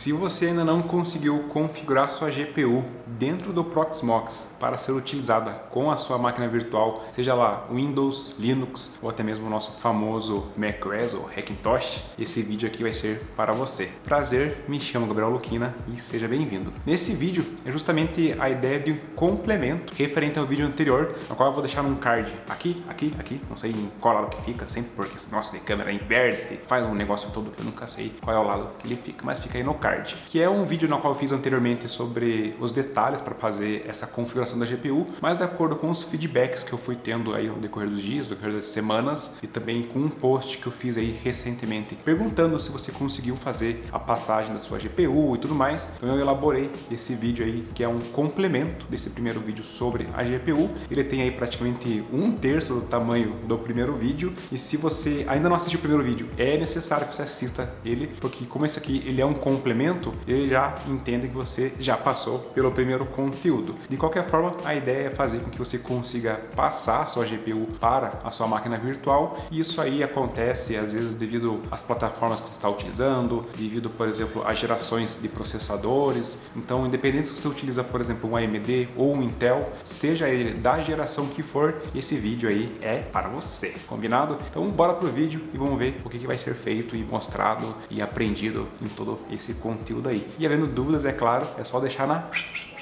Se você ainda não conseguiu configurar sua GPU dentro do Proxmox para ser utilizada com a sua máquina virtual, seja lá Windows, Linux ou até mesmo o nosso famoso macOS ou Hackintosh, esse vídeo aqui vai ser para você. Prazer, me chamo Gabriel Luquina e seja bem-vindo. Nesse vídeo é justamente a ideia de um complemento referente ao vídeo anterior, no qual eu vou deixar um card aqui, não sei em qual lado que fica, sempre porque esse nosso de câmera inverte, faz um negócio todo que eu nunca sei qual é o lado que ele fica, mas fica aí no card, que é um vídeo no qual eu fiz anteriormente sobre os detalhes para fazer essa configuração da GPU, mas de acordo com os feedbacks que eu fui tendo aí no decorrer dos dias, no decorrer das semanas, e também com um post que eu fiz aí recentemente perguntando se você conseguiu fazer a passagem da sua GPU e tudo mais. Então eu elaborei esse vídeo aí, que é um complemento desse primeiro vídeo sobre a GPU. Ele tem aí praticamente 1/3 do tamanho do primeiro vídeo, e se você ainda não assistiu o primeiro vídeo, é necessário que você assista ele, porque como esse aqui ele é um complemento, ele já entende que você já passou pelo primeiro conteúdo. De qualquer forma, a ideia é fazer com que você consiga passar a sua GPU para a sua máquina virtual, e isso aí acontece às vezes devido às plataformas que você está utilizando, devido, por exemplo, às gerações de processadores. Então, independente se você utiliza, por exemplo, um AMD ou um Intel, seja ele da geração que for, esse vídeo aí é para você, combinado? Então, bora pro vídeo e vamos ver o que vai ser feito e mostrado e aprendido em todo esse conteúdo aí. E havendo dúvidas, é claro, é só deixar na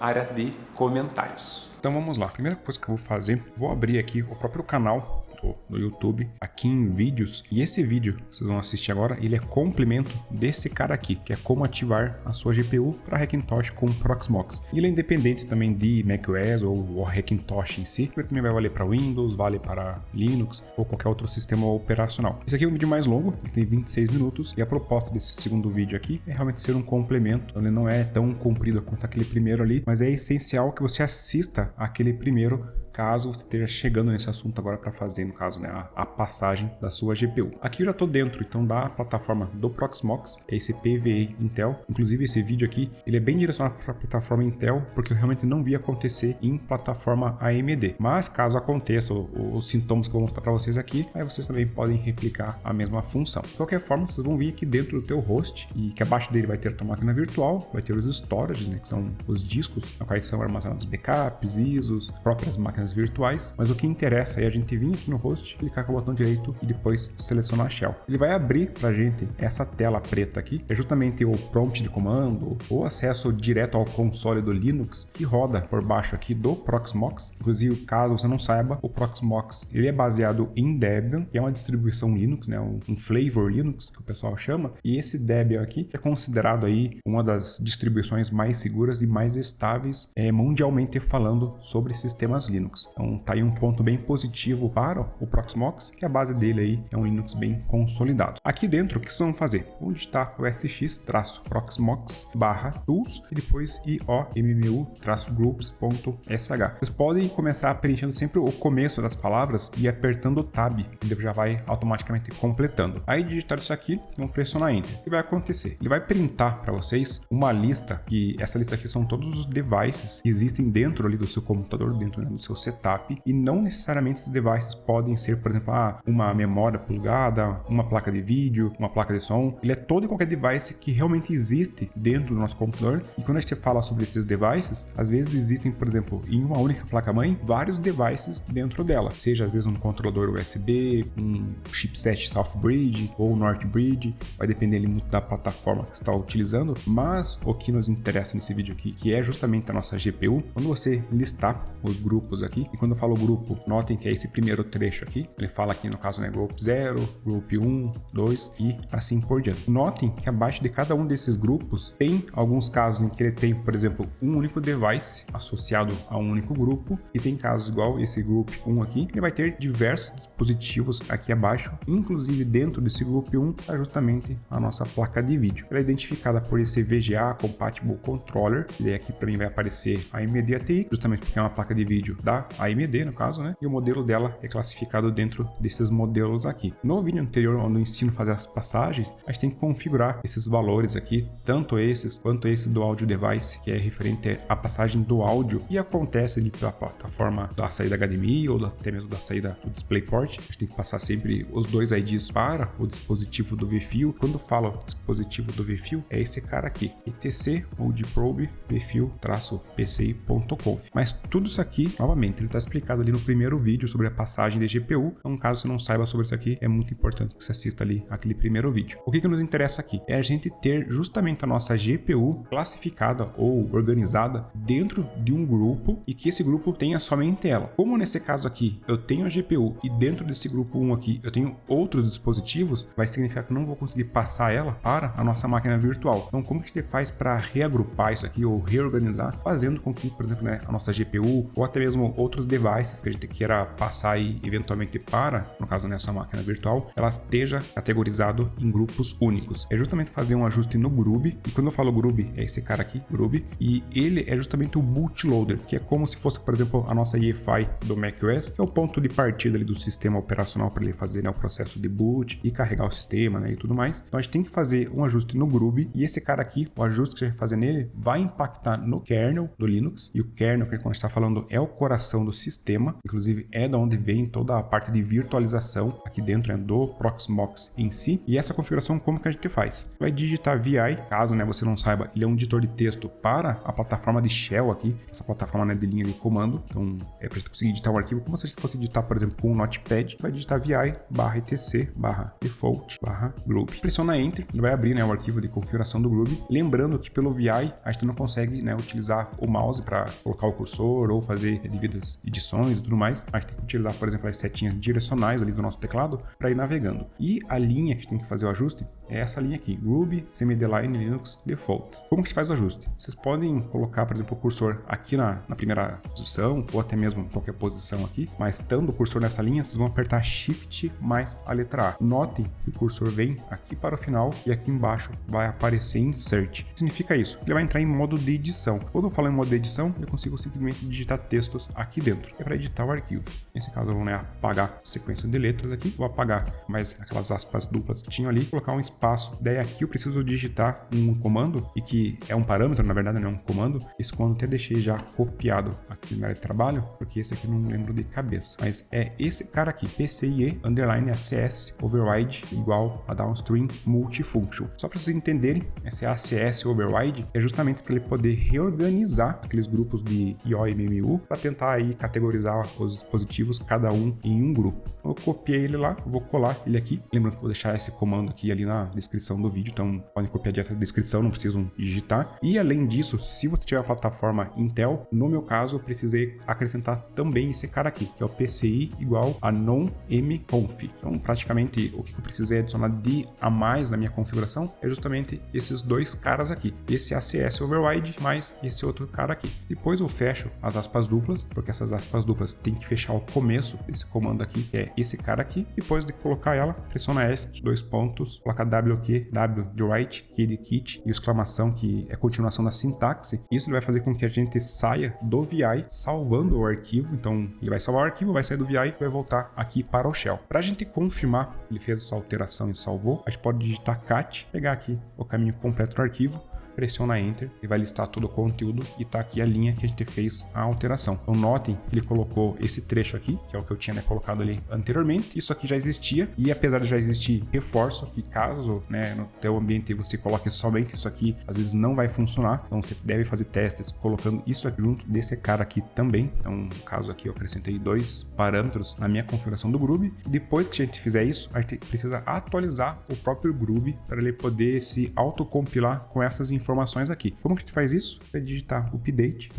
área de comentários. Então vamos lá, primeira coisa que eu vou fazer, vou abrir aqui o próprio canal no YouTube, aqui em vídeos, e esse vídeo que vocês vão assistir agora, ele é complemento desse cara aqui, que é como ativar a sua GPU para Hackintosh com o Proxmox. Ele é independente também de macOS ou o Hackintosh em si, ele também vai valer para Windows, vale para Linux ou qualquer outro sistema operacional. Esse aqui é um vídeo mais longo, ele tem 26 minutos, e a proposta desse segundo vídeo aqui é realmente ser um complemento. Ele não é tão comprido quanto aquele primeiro ali, mas é essencial que você assista aquele primeiro, caso você esteja chegando nesse assunto agora para fazer, no caso, né, a passagem da sua GPU. Aqui eu já estou dentro, então, da plataforma do Proxmox, é esse PVE Intel. Inclusive, esse vídeo aqui, ele é bem direcionado para a plataforma Intel, porque eu realmente não vi acontecer em plataforma AMD. Mas, caso aconteça os sintomas que eu vou mostrar para vocês aqui, aí vocês também podem replicar a mesma função. De qualquer forma, vocês vão vir aqui dentro do teu host, e que abaixo dele vai ter a tua máquina virtual, vai ter os storages, né, que são os discos, na quais são armazenados backups, ISOs, próprias máquinas virtuais, mas o que interessa é a gente vir aqui no host, clicar com o botão direito e depois selecionar a shell. Ele vai abrir pra gente essa tela preta aqui, é justamente o prompt de comando ou acesso direto ao console do Linux que roda por baixo aqui do Proxmox. Inclusive, caso você não saiba, o Proxmox ele é baseado em Debian, que é uma distribuição Linux, né, um flavor Linux que o pessoal chama, e esse Debian aqui é considerado aí uma das distribuições mais seguras e mais estáveis mundialmente falando sobre sistemas Linux. Então tá aí um ponto bem positivo para o Proxmox, que a base dele aí é um Linux bem consolidado. Aqui dentro, o que vocês vão fazer? Onde está o sx-proxmox/tools e depois iommu-groups.sh. Vocês podem começar preenchendo sempre o começo das palavras e apertando o Tab, ele já vai automaticamente completando. Aí digitar isso aqui, vão pressionar Enter. O que vai acontecer? Ele vai printar para vocês uma lista, que essa lista aqui são todos os devices que existem dentro ali do seu computador, dentro, né, do seu setup, e não necessariamente esses devices podem ser, por exemplo, uma memória plugada, uma placa de vídeo, uma placa de som. Ele é todo e qualquer device que realmente existe dentro do nosso computador. E quando a gente fala sobre esses devices, às vezes existem, por exemplo, em uma única placa-mãe, vários devices dentro dela, seja às vezes um controlador USB, um chipset Southbridge ou Northbridge, vai depender ali muito da plataforma que você está utilizando. Mas o que nos interessa nesse vídeo aqui, que é justamente a nossa GPU, quando você listar os grupos aqui, e quando eu falo grupo, notem que é esse primeiro trecho aqui, ele fala aqui no caso, né, Group 0, Group 1, 2 e assim por diante. Notem que abaixo de cada um desses grupos tem alguns casos em que ele tem, por exemplo, um único device associado a um único grupo, e tem casos igual esse Group 1 aqui, ele vai ter diversos dispositivos aqui abaixo, inclusive dentro desse Group 1 está justamente a nossa placa de vídeo. Ela é identificada por esse VGA Compatible Controller, e aqui para mim vai aparecer a AMD ATX, justamente porque é uma placa de vídeo da da AMD, no caso, né? E o modelo dela é classificado dentro desses modelos aqui. No vídeo anterior, onde eu ensino a fazer as passagens, a gente tem que configurar esses valores aqui, tanto esses quanto esse do audio device, que é referente à passagem do áudio e acontece ali pela plataforma da saída HDMI ou até mesmo da saída do DisplayPort. A gente tem que passar sempre os dois IDs para o dispositivo do VFio. Quando falo dispositivo do VFio, é esse cara aqui, etc Modeprobe VFio-PCI.conf. Mas tudo isso aqui, novamente, ele está explicado ali no primeiro vídeo sobre a passagem de GPU. Então, caso você não saiba sobre isso aqui, é muito importante que você assista ali aquele primeiro vídeo. O que nos interessa aqui é a gente ter justamente a nossa GPU classificada ou organizada dentro de um grupo e que esse grupo tenha somente ela. Como nesse caso aqui eu tenho a GPU e dentro desse grupo 1 aqui eu tenho outros dispositivos, vai significar que eu não vou conseguir passar ela para a nossa máquina virtual. Então, como que a gente faz para reagrupar isso aqui ou reorganizar, fazendo com que, por exemplo, né, a nossa GPU ou até mesmo outros devices que a gente queira passar aí eventualmente para, no caso nessa máquina virtual, ela esteja categorizado em grupos únicos. É justamente fazer um ajuste no GRUB, e quando eu falo GRUB, é esse cara aqui, GRUB, e ele é justamente o bootloader, que é como se fosse, por exemplo, a nossa EFI do macOS, que é o ponto de partida ali do sistema operacional para ele fazer, né, o processo de boot e carregar o sistema, né, e tudo mais. Então a gente tem que fazer um ajuste no GRUB, e esse cara aqui, o ajuste que a gente vai fazer nele, vai impactar no kernel do Linux, e o kernel que a gente está falando é o coração do sistema, inclusive é da onde vem toda a parte de virtualização aqui dentro, né, do Proxmox em si. E essa configuração, como que a gente faz? Vai digitar VI, caso, né, você não saiba, ele é um editor de texto para a plataforma de shell aqui, essa plataforma, né, de linha de comando. Então é para você conseguir editar um arquivo como se você fosse editar, por exemplo, com um Notepad. Vai digitar vi/etc/default/grub. Pressiona Enter, ele vai abrir, né, o arquivo de configuração do grub. Lembrando que pelo VI a gente não consegue, né, utilizar o mouse para colocar o cursor ou fazer devidas edições e tudo mais. A gente tem que utilizar, por exemplo, as setinhas direcionais ali do nosso teclado para ir navegando. E a linha que a gente tem que fazer o ajuste é essa linha aqui, Groovy Semi-Line Linux Default. Como que a gente faz o ajuste? Vocês podem colocar, por exemplo, o cursor aqui na primeira posição, ou até mesmo em qualquer posição aqui, mas estando o cursor nessa linha, vocês vão apertar Shift mais a letra A. Notem que o cursor vem aqui para o final e aqui embaixo vai aparecer Insert. O que significa isso? Ele vai entrar em modo de edição. Quando eu falo em modo de edição, eu consigo simplesmente digitar textos aqui dentro. É para editar o arquivo. Nesse caso, eu vou, né, apagar a sequência de letras aqui, vou apagar mais aquelas aspas duplas que tinham ali, colocar um espaço. Daí aqui eu preciso digitar um comando, e que é um parâmetro, na verdade não é um comando. Esse comando até deixei já copiado aqui na área de trabalho, porque esse aqui eu não lembro de cabeça. Mas é esse cara aqui, PCIe_ACS override igual a downstream multifunction. Só para vocês entenderem, esse ACS override é justamente para ele poder reorganizar aqueles grupos de IO e MMU para tentar aí categorizar os dispositivos, cada um em um grupo. Então, eu copiei ele lá, vou colar ele aqui. Lembrando que eu vou deixar esse comando aqui ali na descrição do vídeo, então podem copiar direto da descrição, não precisam digitar. E além disso, se você tiver a plataforma Intel, no meu caso, eu precisei acrescentar também esse cara aqui, que é o PCI igual a non-mconf. Então, praticamente, o que eu precisei adicionar de a mais na minha configuração é justamente esses dois caras aqui. Esse ACS override mais esse outro cara aqui. Depois eu fecho as aspas duplas, porque essas aspas duplas tem que fechar o começo desse comando aqui, que é esse cara aqui. Depois de colocar ela, pressiona ESC, dois pontos, coloca WQ, W de write, Q de kit e exclamação, que é a continuação da sintaxe. Isso vai fazer com que a gente saia do VI, salvando o arquivo. Então ele vai salvar o arquivo, vai sair do VI e vai voltar aqui para o shell. Para a gente confirmar que ele fez essa alteração e salvou, a gente pode digitar cat, pegar aqui o caminho completo do arquivo, pressiona Enter e vai listar todo o conteúdo, e tá aqui a linha que a gente fez a alteração. Então notem que ele colocou esse trecho aqui, que é o que eu tinha, né, colocado ali anteriormente. Isso aqui já existia, e apesar de já existir, reforço que caso, né, no teu ambiente você coloque somente isso aqui, às vezes não vai funcionar. Então você deve fazer testes colocando isso aqui junto desse cara aqui também. Então no caso aqui eu acrescentei dois parâmetros na minha configuração do Groovy. Depois que a gente fizer isso, a gente precisa atualizar o próprio Groovy para ele poder se autocompilar com essas informações aqui. Como que a gente faz isso? Vai digitar update,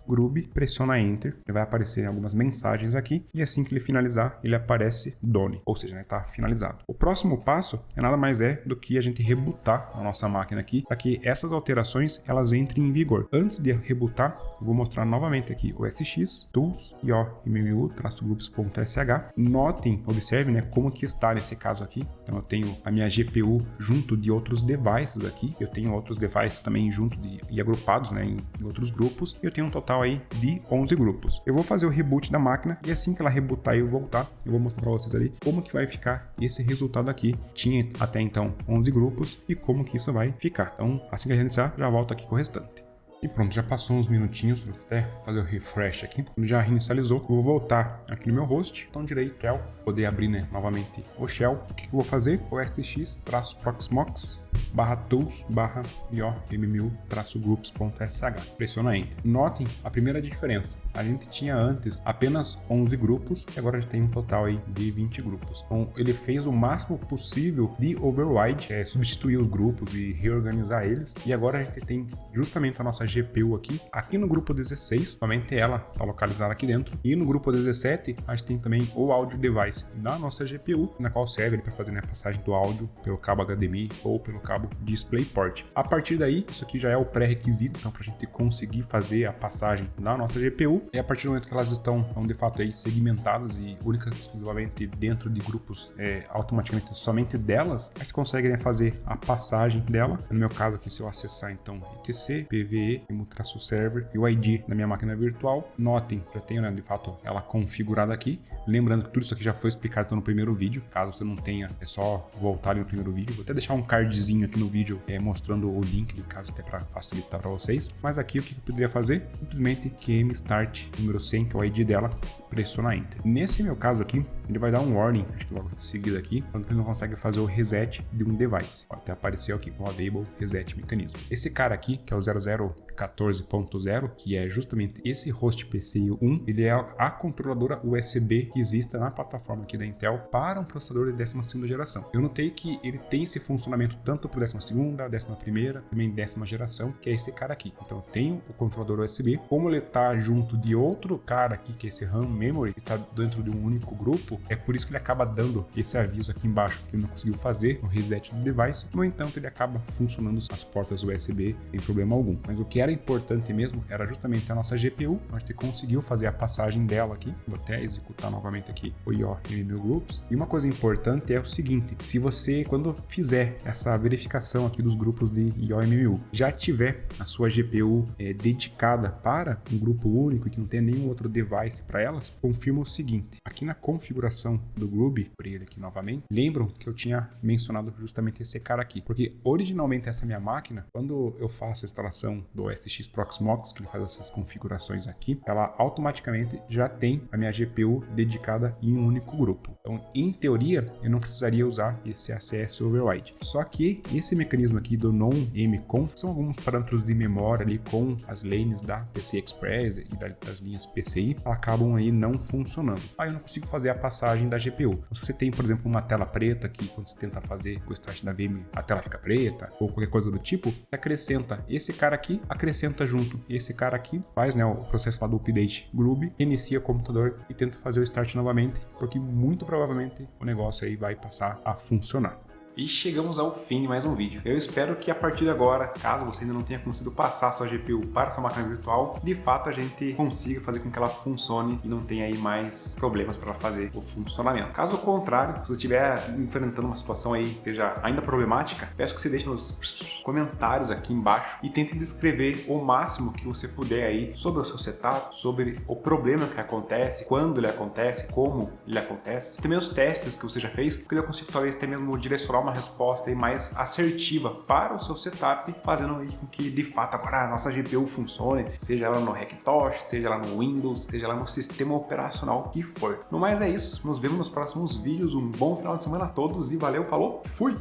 -groovy, pressiona Enter, ele vai aparecer algumas mensagens aqui, e assim que ele finalizar, ele aparece done, ou seja, está finalizado. O próximo passo é nada mais do que a gente rebootar a nossa máquina aqui, para que essas alterações elas entrem em vigor. Antes de rebootar, eu vou mostrar novamente aqui o SX, Tools, IO-MMU-groups.sh. Notem, observem, né, como que está nesse caso aqui. Então eu tenho a minha GPU junto de outros devices aqui, eu tenho outros devices devices também junto e agrupados, né, em outros grupos. E eu tenho um total aí de 11 grupos. Eu vou fazer o reboot da máquina e assim que ela rebootar e eu voltar, eu vou mostrar para vocês ali como que vai ficar esse resultado aqui. Tinha até então 11 grupos e como que isso vai ficar. Então, assim que a gente iniciar, já volto aqui com o restante. E pronto, já passou uns minutinhos, vou até fazer o refresh aqui. Quando já reinicializou, eu vou voltar aqui no meu host, botão direito, shell, poder abrir, né, novamente o shell. O que eu vou fazer? O stx-proxmox /tools /iommil-groups.sh. Pressiona Enter. Notem a primeira diferença. A gente tinha antes apenas 11 grupos e agora a gente tem um total aí de 20 grupos. Então ele fez o máximo possível de override, substituir os grupos e reorganizar eles. E agora a gente tem justamente a nossa GPU aqui no grupo 16, somente ela está localizada aqui dentro. E no grupo 17 a gente tem também o audio device da nossa GPU, na qual serve para fazer, né, a passagem do áudio pelo cabo HDMI ou pelo cabo DisplayPort. A partir daí, isso aqui já é o pré-requisito, então para a gente conseguir fazer a passagem da nossa GPU. E a partir do momento que elas estão de fato aí segmentadas e únicas e exclusivamente dentro de grupos automaticamente somente delas, a gente consegue, né, fazer a passagem dela. No meu caso aqui, se eu acessar então etc pve -server e o ID da minha máquina virtual, notem, já tenho, né, de fato ela configurada aqui. Lembrando que tudo isso aqui já foi explicado no primeiro vídeo. Caso você não tenha, é só voltar ali no primeiro vídeo. Vou até deixar um cardzinho aqui no vídeo mostrando o link, caso até para facilitar para vocês. Mas aqui o que eu poderia fazer? Simplesmente QM Start número 100, que é o ID dela, pressiona Enter. Nesse meu caso aqui, ele vai dar um warning, acho que logo em seguida aqui, quando ele não consegue fazer o reset de um device. Até apareceu aqui, o Enable Reset Mechanism. Esse cara aqui, que é o 0014.0, que é justamente esse host PCI 1, ele é a controladora USB que existe na plataforma aqui da Intel para um processador de 12ª geração. Eu notei que ele tem esse funcionamento tanto para 12ª, 11ª, também 10ª geração, que é esse cara aqui. Então eu tenho o controlador USB, como ele está junto de outro cara aqui, que é esse RAM Memory, que está dentro de um único grupo, é por isso que ele acaba dando esse aviso aqui embaixo que ele não conseguiu fazer o reset do device. No entanto, ele acaba funcionando as portas USB sem problema algum. Mas o que era importante mesmo era justamente a nossa GPU. A gente conseguiu fazer a passagem dela aqui. Vou até executar novamente aqui o iommil groups. E uma coisa importante é o seguinte: se você, quando fizer essa verificação aqui dos grupos de iommil, já tiver a sua GPU dedicada para um grupo único e que não tem nenhum outro device para elas, confirma o seguinte: aqui na configuração do Groovy, por ele aqui novamente, lembram que eu tinha mencionado justamente esse cara aqui, porque originalmente essa minha máquina, quando eu faço a instalação do SX Proxmox, que ele faz essas configurações aqui, ela automaticamente já tem a minha GPU dedicada em um único grupo. Então, em teoria, eu não precisaria usar esse ACS Override. Só que esse mecanismo aqui do non-mconf são alguns parâmetros de memória ali com as lanes da PCI Express e das linhas PCI, acabam aí não funcionando. Aí eu não consigo fazer a passagem da GPU. Se você tem, por exemplo, uma tela preta que quando você tenta fazer o start da VM, a tela fica preta ou qualquer coisa do tipo, você acrescenta esse cara aqui, acrescenta junto esse cara aqui, faz, né, o processo lá do update Groovy, inicia o computador e tenta fazer o start novamente, porque muito provavelmente o negócio aí vai passar a funcionar. E chegamos ao fim de mais um vídeo. Eu espero que a partir de agora, caso você ainda não tenha conseguido passar sua GPU para sua máquina virtual, de fato a gente consiga fazer com que ela funcione e não tenha aí mais problemas para ela fazer o funcionamento. Caso contrário, se você estiver enfrentando uma situação aí que esteja ainda problemática, peço que você deixe nos comentários aqui embaixo e tente descrever o máximo que você puder aí sobre o seu setup, sobre o problema que acontece, quando ele acontece, como ele acontece, também os testes que você já fez, porque eu consigo talvez até mesmo direcionar uma resposta aí mais assertiva para o seu setup, fazendo aí com que de fato agora a nossa GPU funcione, seja ela no Hackintosh, seja lá no Windows, seja lá no sistema operacional que for. No mais é isso, nos vemos nos próximos vídeos, um bom final de semana a todos e valeu, falou, fui!